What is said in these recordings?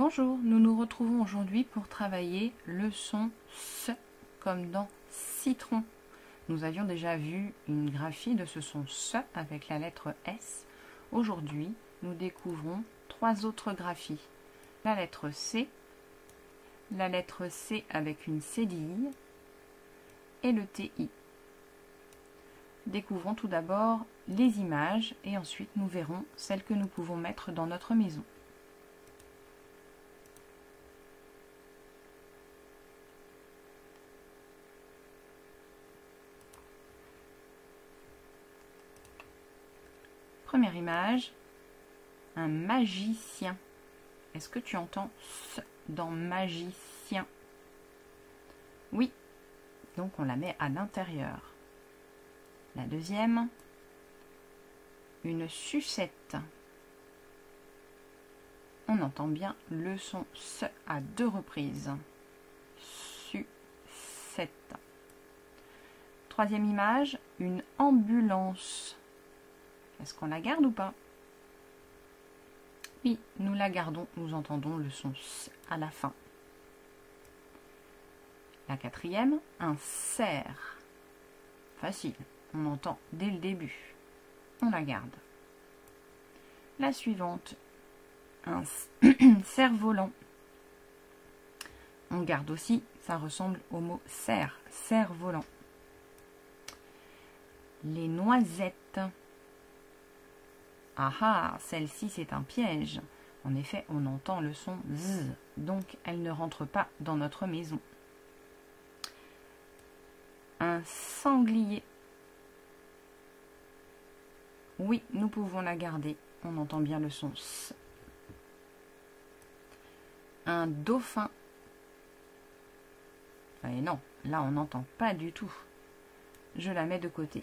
Bonjour, nous nous retrouvons aujourd'hui pour travailler le son S comme dans citron. Nous avions déjà vu une graphie de ce son S avec la lettre S. Aujourd'hui, nous découvrons trois autres graphies. La lettre C avec une cédille et le TI. Découvrons tout d'abord les images et ensuite nous verrons celles que nous pouvons mettre dans notre maison. Première image, un magicien. Est-ce que tu entends S dans magicien? Oui, donc on la met à l'intérieur. La deuxième, une sucette. On entend bien le son S à deux reprises. Sucette. Troisième image, une ambulance. Est-ce qu'on la garde ou pas? Oui, nous la gardons, nous entendons le son S à la fin. La quatrième, un cerf. Facile, on entend dès le début. On la garde. La suivante, un cerf-volant. On garde aussi, ça ressemble au mot cerf, cerf-volant. Les noisettes. Ah ah, celle-ci c'est un piège. En effet, on entend le son Z, donc elle ne rentre pas dans notre maison. Un sanglier. Oui, nous pouvons la garder. On entend bien le son S. Un dauphin. Et non, là on n'entend pas du tout. Je la mets de côté.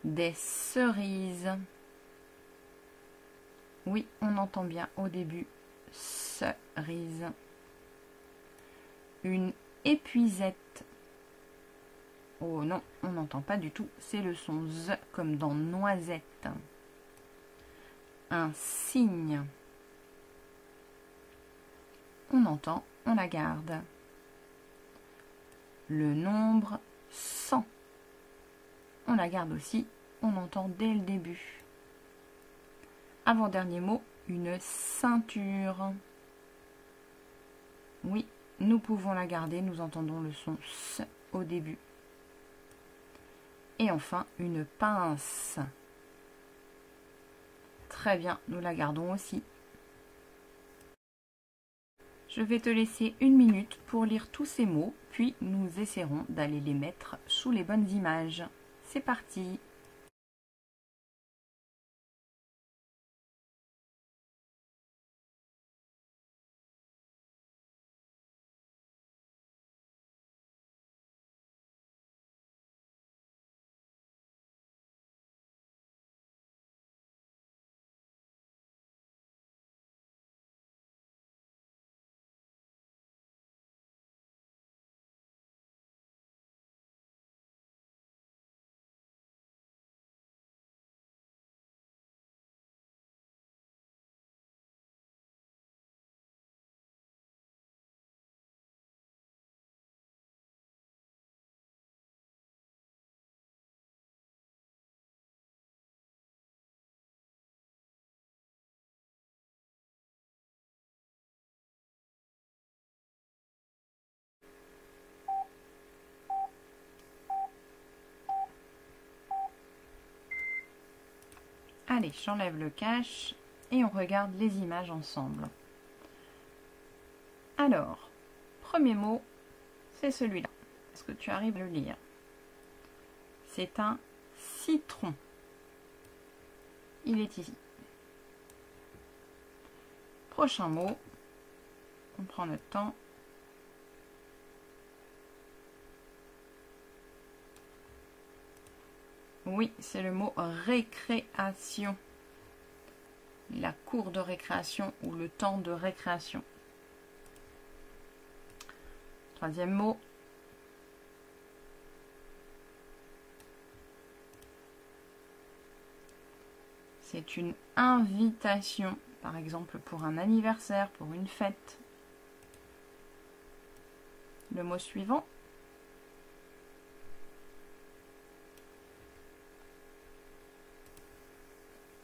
Des cerises. Oui, on entend bien au début cerise. Une épuisette. Oh non, on n'entend pas du tout. C'est le son Z comme dans noisette. Un cygne. On entend, on la garde. Le nombre 100. On la garde aussi, on entend dès le début. Avant-dernier mot, une ceinture. Oui, nous pouvons la garder, nous entendons le son S au début. Et enfin, une pince. Très bien, nous la gardons aussi. Je vais te laisser une minute pour lire tous ces mots, puis nous essaierons d'aller les mettre sous les bonnes images. C'est parti! Allez, j'enlève le cache et on regarde les images ensemble. Alors, premier mot, c'est celui-là. Est-ce que tu arrives à le lire? C'est un citron. Il est ici. Prochain mot, on prend notre temps. Oui, c'est le mot récréation. La cour de récréation ou le temps de récréation. Troisième mot. C'est une invitation par exemple pour un anniversaire, pour une fête. Le mot suivant.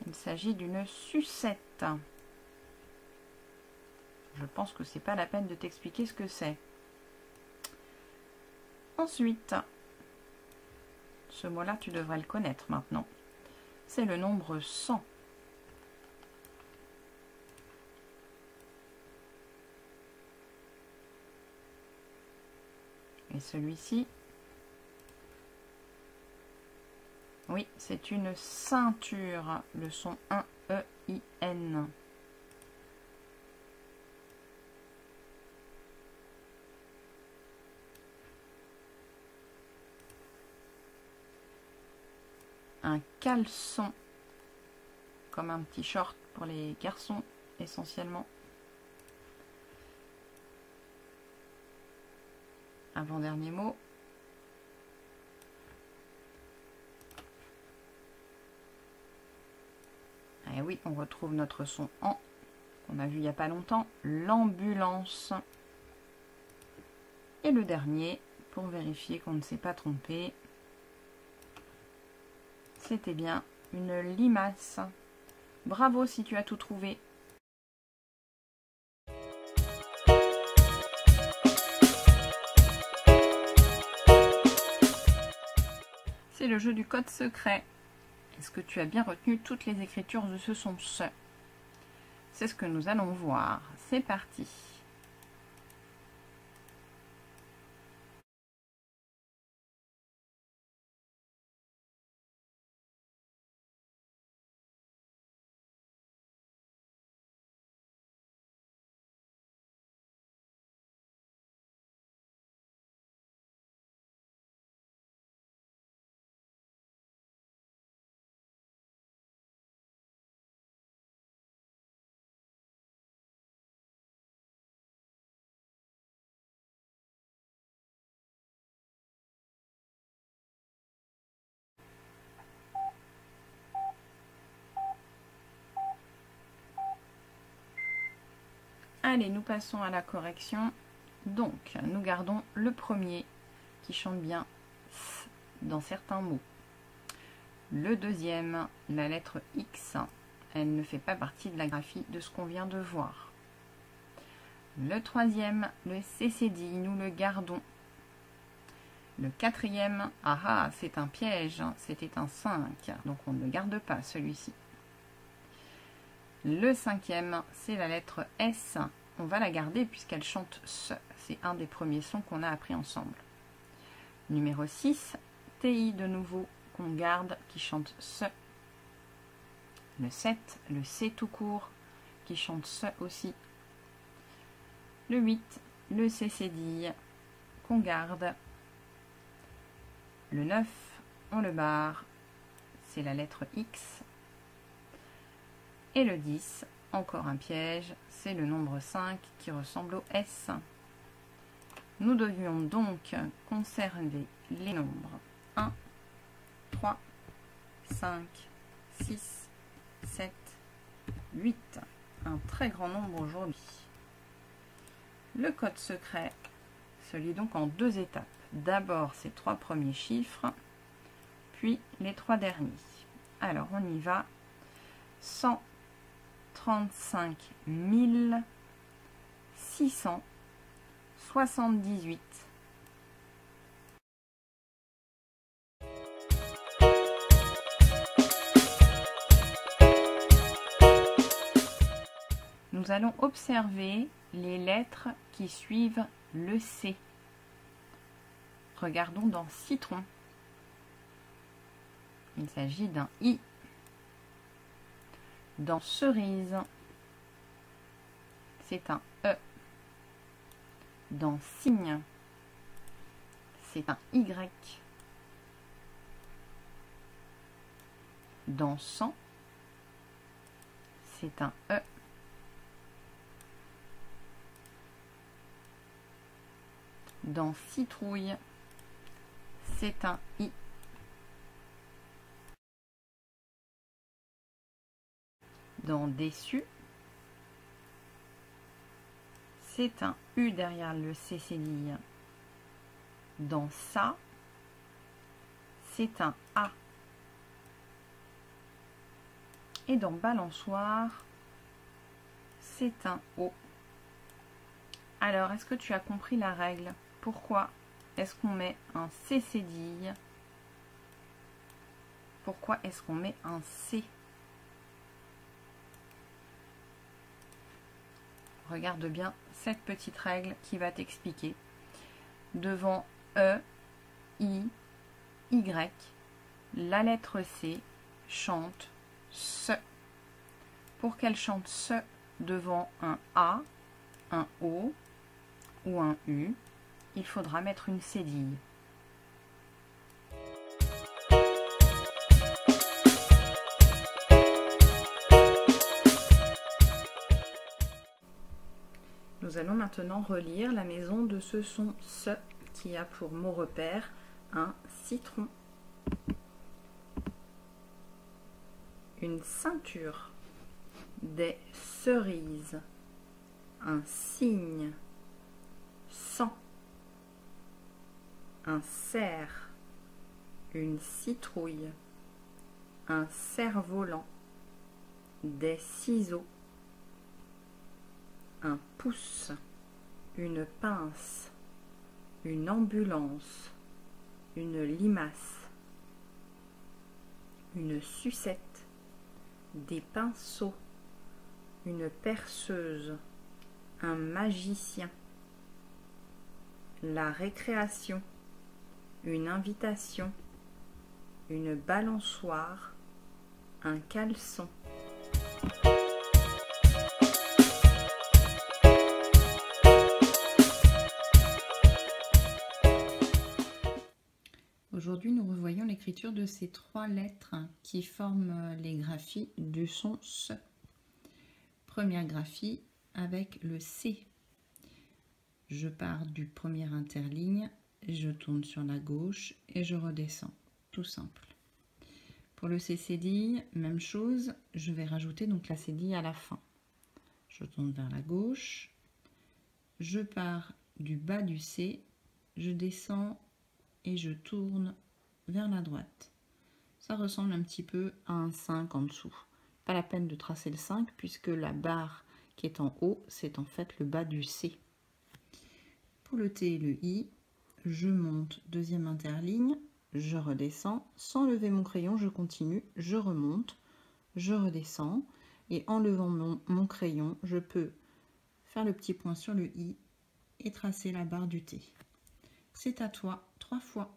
Il s'agit d'une sucette. Je pense que c'est pas la peine de t'expliquer ce que c'est. Ensuite, ce mot-là, tu devrais le connaître maintenant. C'est le nombre 100. Et celui-ci, oui, c'est une ceinture. Le son 1, E-I-N. Un caleçon, comme un petit short pour les garçons essentiellement. Avant-dernier mot. Et oui, on retrouve notre son en, qu'on a vu il n'y a pas longtemps, l'ambulance. Et le dernier, pour vérifier qu'on ne s'est pas trompé, c'était bien une limace. Bravo si tu as tout trouvé. C'est le jeu du code secret. Est-ce que tu as bien retenu toutes les écritures de ce son SE? C'est ce que nous allons voir. C'est parti. Allez, nous passons à la correction. Donc, nous gardons le premier qui chante bien S dans certains mots. Le deuxième, la lettre X, elle ne fait pas partie de la graphie de ce qu'on vient de voir. Le troisième, le CCD, nous le gardons. Le quatrième, ah, c'est un piège, c'était un 5, donc on ne le garde pas celui-ci. Le cinquième, c'est la lettre S. On va la garder puisqu'elle chante SE. C'est un des premiers sons qu'on a appris ensemble. Numéro 6, TI de nouveau, qu'on garde, qui chante SE. Le 7, le C tout court, qui chante SE aussi. Le 8, le C cédille, qu'on garde. Le 9, on le barre, c'est la lettre X. Et le 10, encore un piège, c'est le nombre 5 qui ressemble au S. Nous devions donc conserver les nombres 1, 3, 5, 6, 7, 8. Un très grand nombre aujourd'hui. Le code secret se lit donc en deux étapes. D'abord ces 3 premiers chiffres, puis les 3 derniers. Alors on y va. 135 678. Nous allons observer les lettres qui suivent le C. Regardons dans citron. Il s'agit d'un I. Dans cerise, c'est un E. Dans cygne, c'est un Y. Dans sang, c'est un E. Dans citrouille, c'est un I. Dans déçu, c'est un U derrière le C cédille. Dans ça, c'est un A. Et dans balançoire, c'est un O. Alors, est-ce que tu as compris la règle? Pourquoi est-ce qu'on met un C cédille? Pourquoi est-ce qu'on met un C? Regarde bien cette petite règle qui va t'expliquer. Devant E, I, Y, la lettre C chante SE. Pour qu'elle chante SE devant un A, un O ou un U, il faudra mettre une cédille. Nous allons maintenant relire la maison de ce son SE qui a pour mot repère un citron. Une ceinture, des cerises, un cygne, 100, un cerf, une citrouille, un cerf-volant, des ciseaux, un pouce, une pince, une ambulance, une limace, une sucette, des pinceaux, une perceuse, un magicien, la récréation, une invitation, une balançoire, un caleçon. Aujourd'hui, nous revoyons l'écriture de ces 3 lettres qui forment les graphies du son SE. Première graphie avec le C. Je pars du premier interligne, je tourne sur la gauche et je redescends. Tout simple. Pour le C cédille, même chose, je vais rajouter donc la cédille à la fin. Je tourne vers la gauche, je pars du bas du C, je descends et je tourne vers la droite. Ça ressemble un petit peu à un 5 en dessous. Pas la peine de tracer le 5 puisque la barre qui est en haut, c'est en fait le bas du C. Pour le T et le I, je monte deuxième interligne, je redescends. Sans lever mon crayon, je continue, je remonte, je redescends. Et en levant mon crayon, je peux faire le petit point sur le I et tracer la barre du T. C'est à toi 3 fois.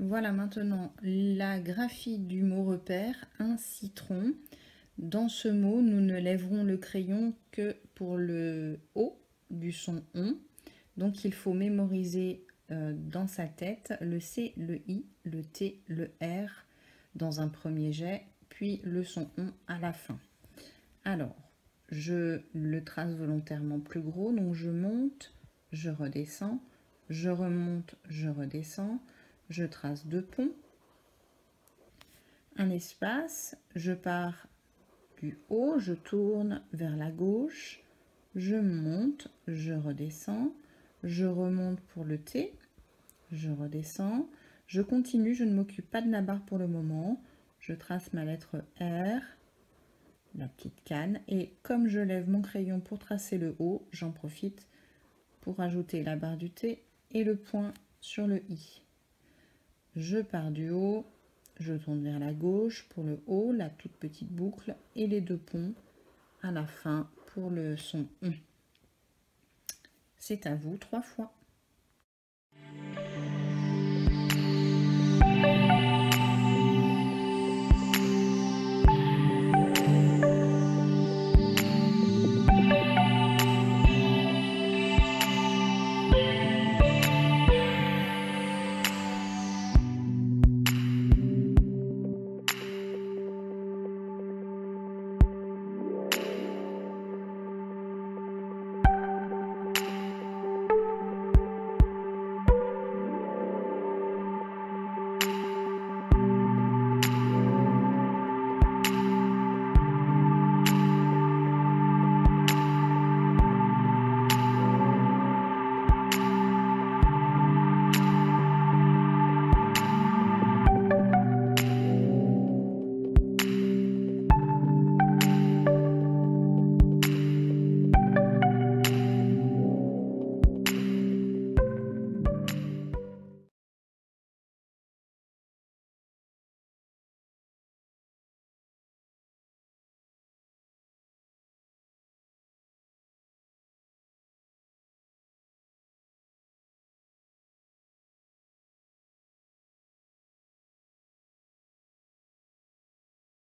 Voilà maintenant la graphie du mot repère, un citron. Dans ce mot, nous ne lèverons le crayon que pour le O du son ON. Donc il faut mémoriser dans sa tête le C, le I, le T, le R dans un premier jet, puis le son ON à la fin. Alors, je le trace volontairement plus gros, donc je monte, je redescends, je remonte, je redescends. Je trace 2 ponts, un espace, je pars du haut, je tourne vers la gauche, je monte, je redescends, je remonte pour le T, je redescends, je continue, je ne m'occupe pas de la barre pour le moment, je trace ma lettre R, la petite canne, et comme je lève mon crayon pour tracer le haut, j'en profite pour ajouter la barre du T et le point sur le I. Je pars du haut, je tourne vers la gauche pour le haut, la toute petite boucle et les 2 ponts à la fin pour le son ON. C'est à vous 3 fois.